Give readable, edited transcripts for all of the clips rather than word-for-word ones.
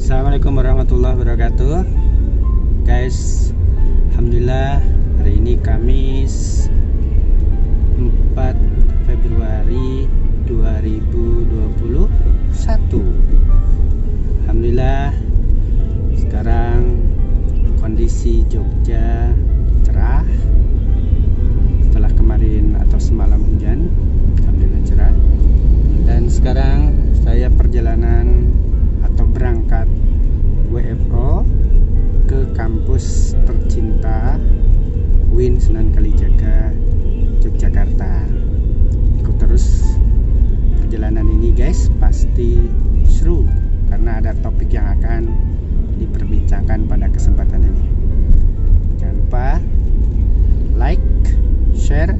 Assalamualaikum warahmatullahi wabarakatuh. Guys, alhamdulillah hari ini Kamis 4 Februari 2021. Alhamdulillah sekarang kondisi Jogja cerah. Setelah kemarin atau semalam hujan, alhamdulillah cerah. Dan sekarang saya perjalanan atau berangkat WFO ke kampus tercinta UIN Sunan Kalijaga, Yogyakarta. Ikut terus perjalanan ini guys, pasti seru karena ada topik yang akan diperbincangkan pada kesempatan ini. Jangan lupa like, share,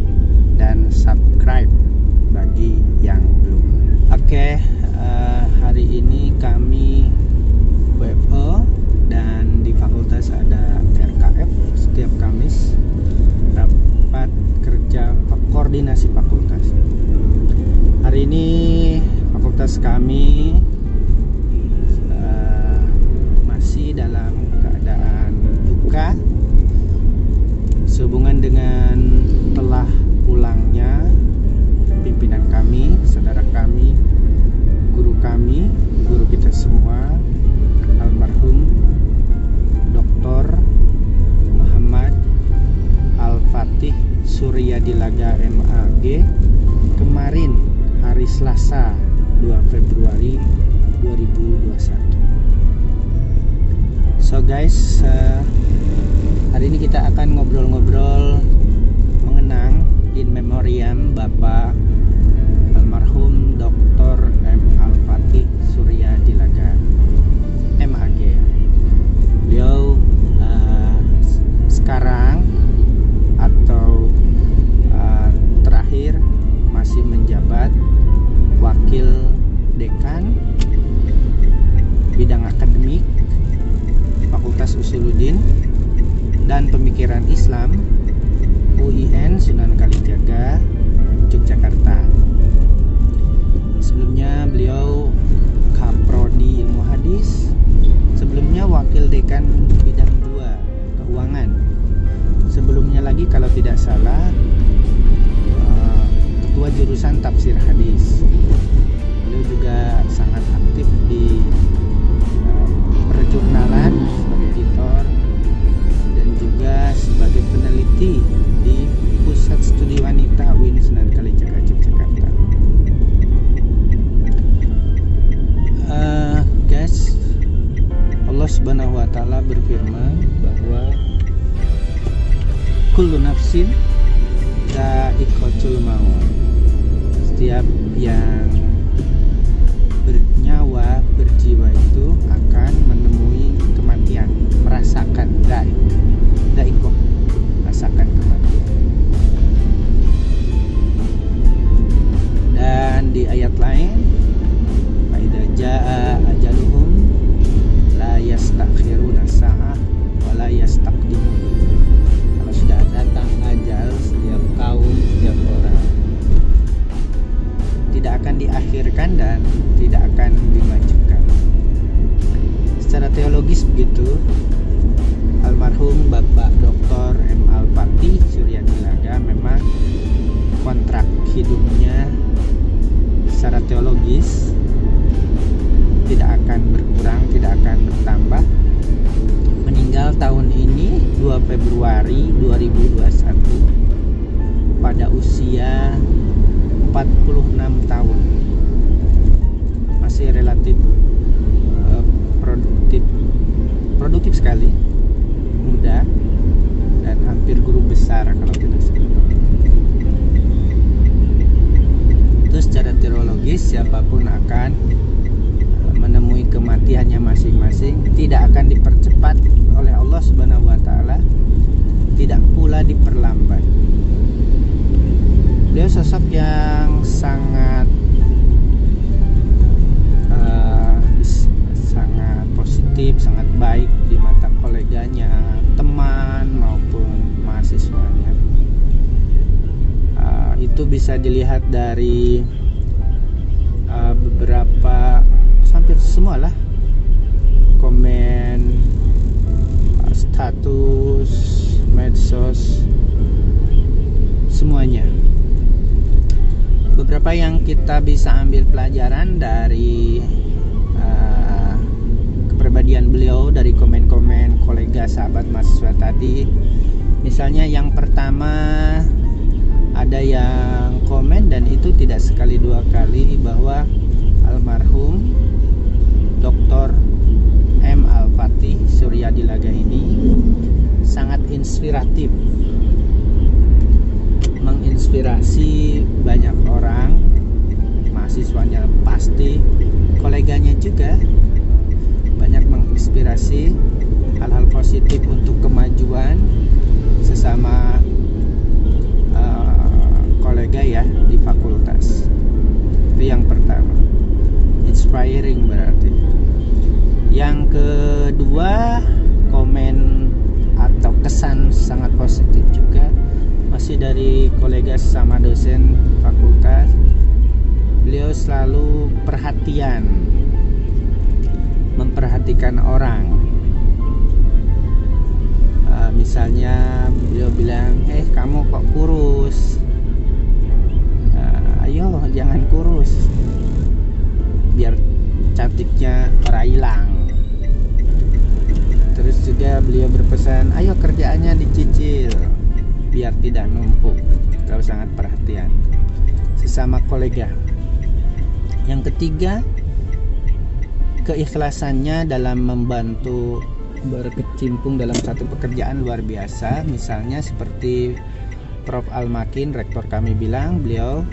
dan subscribe bagi yang belum. Oke, hari ini kami WFO dan di fakultas ada RKF setiap Kamis, rapat kerja koordinasi fakultas. Hari ini fakultas kami masih dalam keadaan duka sehubungan dengan telah pulangnya pimpinan kami, saudara kami, guru kami, guru kita semua, almarhum Dr. Muhammad Al-Fatih Suryadilaga MAG, kemarin hari Selasa 2 Februari 2021. So guys, hari ini kita akan ngobrol-ngobrol mengenang in memoriam Bapak almarhum Dr. M. Al-Fatih Suryadilaga MAG. Beliau sekarang atau terakhir masih menjabat wakil dekan bidang akademik Fakultas Usuluddin dan Pemikiran Islam UIN Sunan Kalijaga, Yogyakarta. Sebelumnya beliau Kaprodi Ilmu Hadis, sebelumnya wakil dekan bidang 2 keuangan. Sebelumnya lagi kalau tidak salah ketua jurusan tafsir hadis. Beliau juga sangat aktif di perjurnalan sebagai editor dan juga sebagai peneliti di Pusat Studi Wanita UIN Sunan Kalijaga, Yogyakarta. Guys, Allah Subhanahu wa taala berfirman bahwa kullu nafsin dha'iqatul maut. Setiap yang bernyawa, berjiwa itu akan menemui kematian, merasakan dha'iqah, rasakan kematian. Dan di ayat lain, fa idza jaa ajaluhum la yastakhiruna sa'ah wa la yastaqdimun. Kalau sudah datang ajal setiap kaum, setiap orang, tidak akan diakhirkan dan tidak akan dimajukan. Secara teologis begitu, almarhum Bapak Dr. M. Al-Fatih Suryadilaga memang kontrak hidupnya secara teologis tidak akan berkurang, tidak akan bertambah. Meninggal tahun ini 2 Februari 2021 pada usia 46 tahun. Masih relatif produktif sekali, muda, dan hampir guru besar kalau tidak salah. Itu secara teologis siapapun akan menemui kematiannya masing-masing, tidak akan dipercepat oleh Allah Subhanahu wa taala, tidak pula diperlambat. Beliau sosok yang sangat positif, sangat baik di mata koleganya, teman maupun mahasiswanya. Itu bisa dilihat dari beberapa, hampir semualah kita bisa ambil pelajaran dari kepribadian beliau, dari komen-komen kolega sahabat mahasiswa tadi. Misalnya yang pertama, ada yang komen, dan itu tidak sekali dua kali, bahwa almarhum Dr. M. Al-Fatih Suryadilaga ini sangat inspiratif, menginspirasi banyak orang, mahasiswanya pasti, koleganya juga banyak menginspirasi hal-hal positif untuk kemajuan sesama kolega ya di fakultas. Itu yang pertama, inspiring berarti. Yang kedua, komen atau kesan sangat positif juga masih dari kolega sama dosen fakultas. Beliau selalu perhatian, memperhatikan orang. Misalnya beliau bilang, kamu kok kurus, ayo jangan kurus, biar cantiknya orang hilang. Terus juga beliau berpesan, ayo kerjaannya dicicil biar tidak numpuk. Beliau sangat perhatian sesama kolega. Yang ketiga, keikhlasannya dalam membantu berkecimpung dalam satu pekerjaan luar biasa. Misalnya seperti Prof. Al-Makin, rektor kami bilang, beliau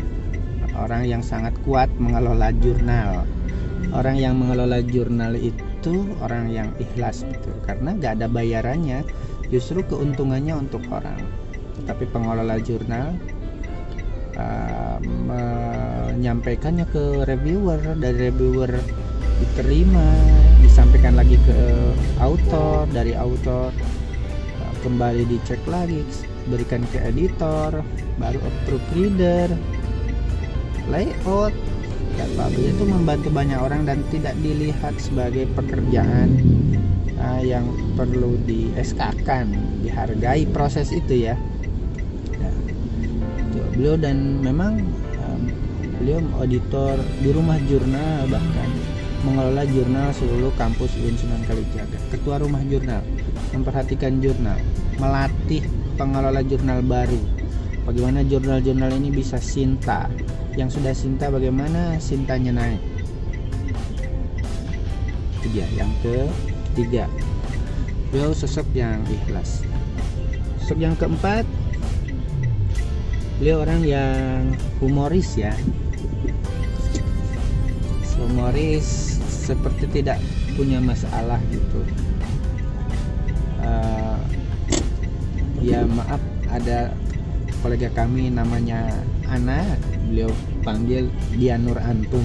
orang yang sangat kuat mengelola jurnal. Orang yang mengelola jurnal itu orang yang ikhlas gitu, karena gak ada bayarannya, justru keuntungannya untuk orang. Tapi pengelola jurnal menyampaikannya ke reviewer, dari reviewer diterima, disampaikan lagi ke autor, dari autor kembali dicek lagi, berikan ke editor, baru proofreader, layout. Ya, Pak, itu membantu banyak orang dan tidak dilihat sebagai pekerjaan yang perlu di SK-kan, dihargai proses itu ya. Beliau dan memang beliau auditor di rumah jurnal, bahkan mengelola jurnal seluruh kampus UIN Sunan Kalijaga, ketua rumah jurnal, memperhatikan jurnal, melatih pengelola jurnal baru, bagaimana jurnal-jurnal ini bisa sinta, yang sudah sinta bagaimana sintanya naik. Itu dia yang ketiga, beliau sosok yang ikhlas. Sosok yang keempat, beliau orang yang humoris ya, humoris, seperti tidak punya masalah gitu. Ya maaf, ada kolega kami namanya Ana, beliau panggil Dia Nur Antum.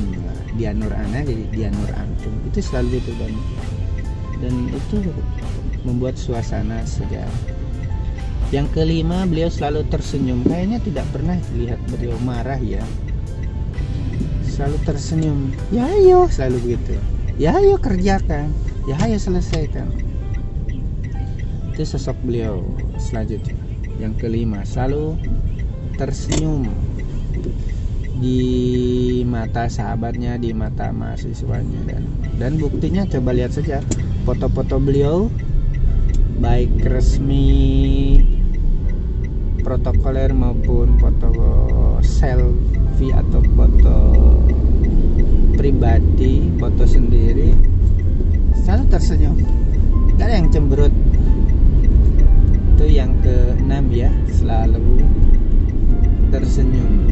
Dia Nur Ana jadi Dia Nur Antum. Itu selalu itu, dan itu membuat suasana segar. Yang kelima, beliau selalu tersenyum. Kayaknya tidak pernah lihat beliau marah ya. Selalu tersenyum. Ya ayo, selalu begitu. Ya ayo kerjakan. Ya ayo selesaikan. Itu sosok beliau selanjutnya. Yang kelima, selalu tersenyum di mata sahabatnya, di mata mahasiswanya, dan buktinya coba lihat saja foto-foto beliau, baik resmi protokoler maupun foto selfie atau foto pribadi, foto sendiri, selalu tersenyum, gak ada yang cemberut. Itu yang keenam ya, selalu tersenyum.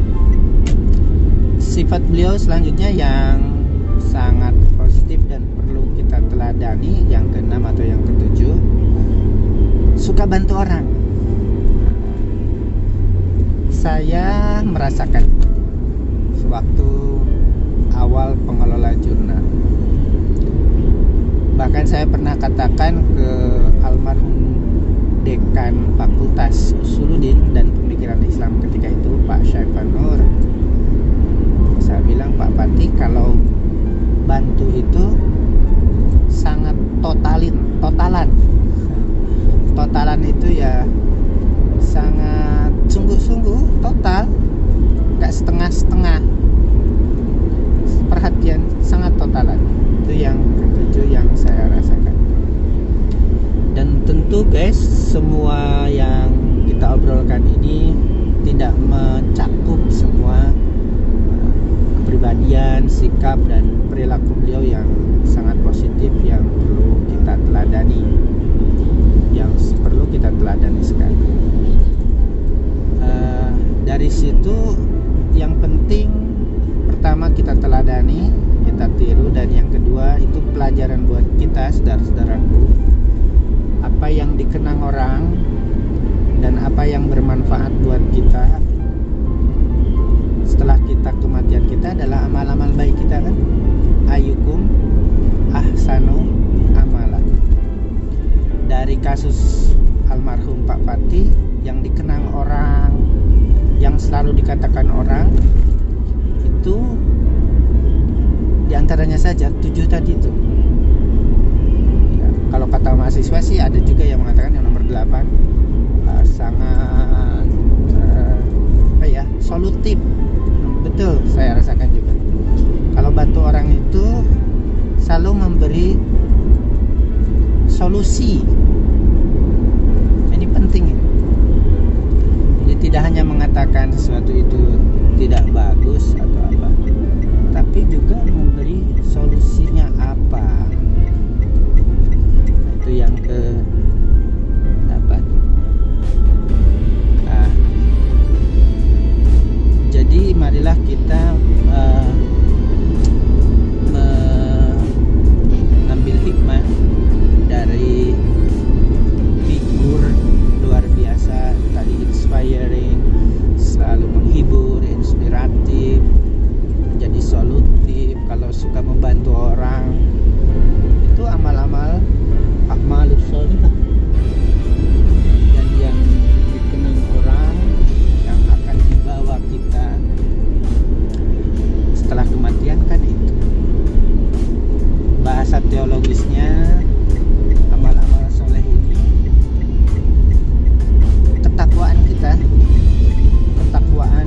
Sifat beliau selanjutnya yang sangat positif dan perlu kita teladani, yang keenam atau yang ketujuh, suka bantu orang. Saya merasakan sewaktu awal pengelola jurnal, bahkan saya pernah katakan ke almarhum dekan Fakultas Usuluddin dan Pemikiran Islam ketika itu, Pak Syaifan Nur, saya bilang, Pak Pati, kalau bantu itu sangat totalan itu ya sangat sungguh-sungguh, total, gak setengah-setengah. guys, semua yang kita obrolkan ini tidak mencakup semua kepribadian, sikap dan perilaku beliau yang sangat positif yang perlu kita teladani, sekali. Dari situ yang penting pertama kita teladani, kita tiru, dan yang kedua itu pelajaran buat kita, saudara-saudaraku. Apa yang dikenang orang dan apa yang bermanfaat buat kita setelah kita kematian kita adalah amal-amal baik kita, kan? Ayyukum ahsanu amala. Dari kasus almarhum Pak Fatih, yang dikenang orang, yang selalu dikatakan orang, itu diantaranya saja 7 tadi itu. Ya, kalau kata mahasiswa sih ada juga yang mengatakan yang nomor 8 sangat solutif. Betul, saya rasakan juga. Kalau bantu orang itu selalu memberi solusi. Ini penting ini. Jadi tidak hanya mengatakan sesuatu itu tidak bagus atau apa, tapi juga memberi solusinya apa. Nah, itu yang dapat. Nah, jadi marilah kita mengambil hikmah dari figur luar biasa tadi, inspiring, selalu menghibur, inspiratif, menjadi solutif. Kalau suka membantu orang, itu amal-amal a'malus sholihah, dan yang dikenang orang, yang akan dibawa kita setelah kematian, kan itu. Bahasa teologisnya, amal-amal soleh ini ketakwaan kita, ketakwaan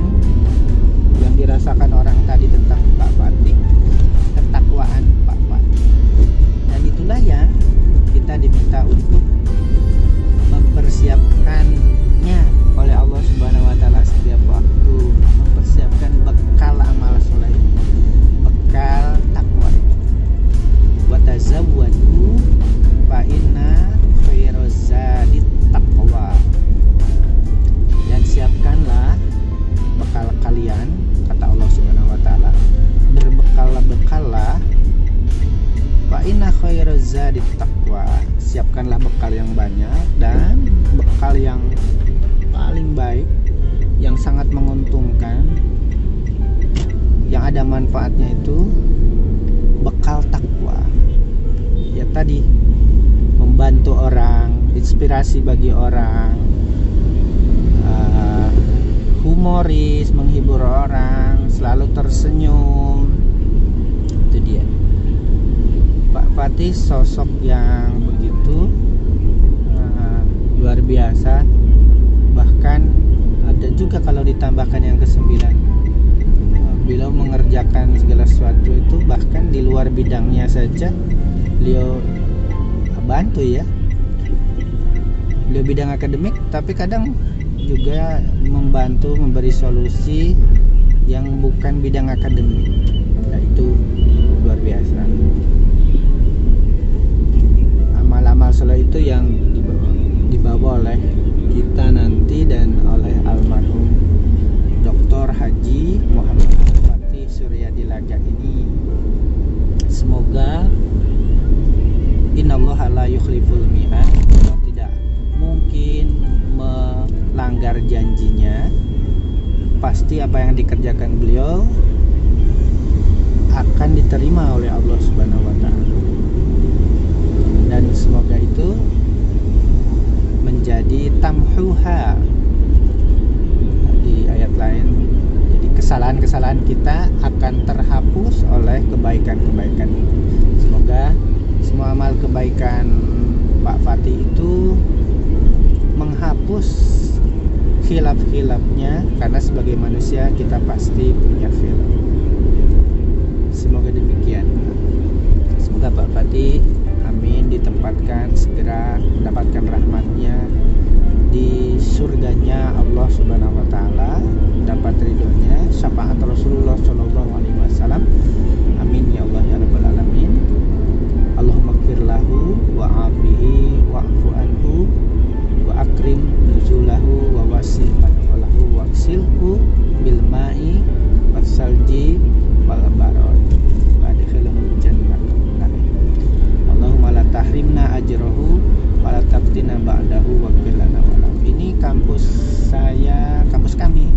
yang dirasakan orang tadi tentang Pak Fatih, ketakwaan Pak Fatih, dan itulah yang kita diminta untuk mempersiapkannya oleh Allah Subhanahu wa Ta'ala setiap waktu, mempersiapkan bekal amal soleh, bekal takwa. Wa tazawwadu fa inna khairaz zadi taqwa. Dan siapkanlah bekal kalian, kata Allah Subhanahu wa Ta'ala, berbekallah fa inna khairaz zadi taqwa. Siapkanlah bekal yang banyak, dan bekal yang paling baik, yang sangat menguntungkan, yang ada manfaatnya itu bekal takwa. Ya tadi, membantu orang, inspirasi bagi orang, humoris, menghibur orang, selalu tersenyum. Itu dia Pak Fatih, sosok yang begitu luar biasa. Bahkan ada juga kalau ditambahkan yang ke-9, beliau mengerjakan segala sesuatu itu bahkan di luar bidangnya saja beliau bantu, ya. Beliau bidang akademik, tapi kadang juga membantu memberi solusi yang bukan bidang akademik. Nah, itu luar biasa. Amal-amal soleh itu yang dibawa oleh kita nanti dan oleh almarhum Dr. Haji Muhammad Fatih Suryadi Laga ini. Semoga innallaha la yukhliful mi'ad, Allah tidak mungkin melanggar janjinya. Pasti apa yang dikerjakan beliau akan diterima oleh Allah Subhanahu wa Ta'ala. Dan semoga itu menjadi tamhuha di ayat lain. Jadi kesalahan-kesalahan kita akan terhapus oleh kebaikan-kebaikan. Semoga semua amal kebaikan Pak Fatih itu menghapus khilaf-khilafnya, karena sebagai manusia kita pasti punya khilaf. Semoga demikian. Semoga Pak Fatih, amin, ditempatkan segera mendapatkan rahmat di surganya Allah Subhanahu wa taala, dapat ridhonya, syafaat Rasulullah Shallallahu alaihi wasallam. Amin ya Allah ya rabbal alamin. Allahumma ighfir lahu wa afihi wa'fu anhu wa akrim nuzulahu wa wasi' madkhalahu waksilhu bil ma'i wassalji wal barad wa adkhilhul jannah. Amin. Allahumma la tahrimna ajrahu wa la taftina ba'dahu waghfir lana wa lahu. Ini kampus saya, kampus kami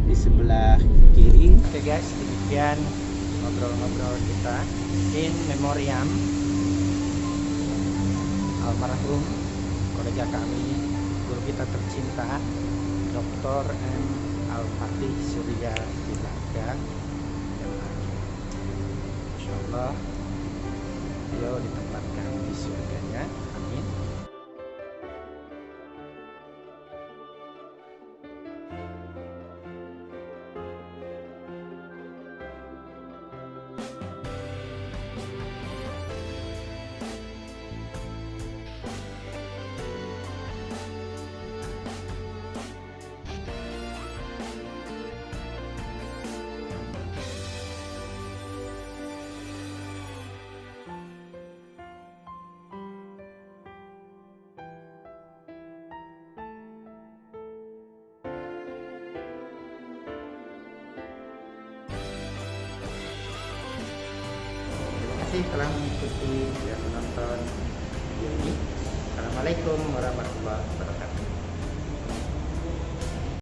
di sebelah kiri. Oke guys, demikian ngobrol-ngobrol kita in memoriam almarhum kolega kami, guru kita tercinta Dr. M. Al-Fatih Surya Dilaga. Insyaallah beliau ditempatkan di surganya. Amin. Terima kasih telah mengikuti dan menonton video ini. Assalamualaikum warahmatullahi wabarakatuh.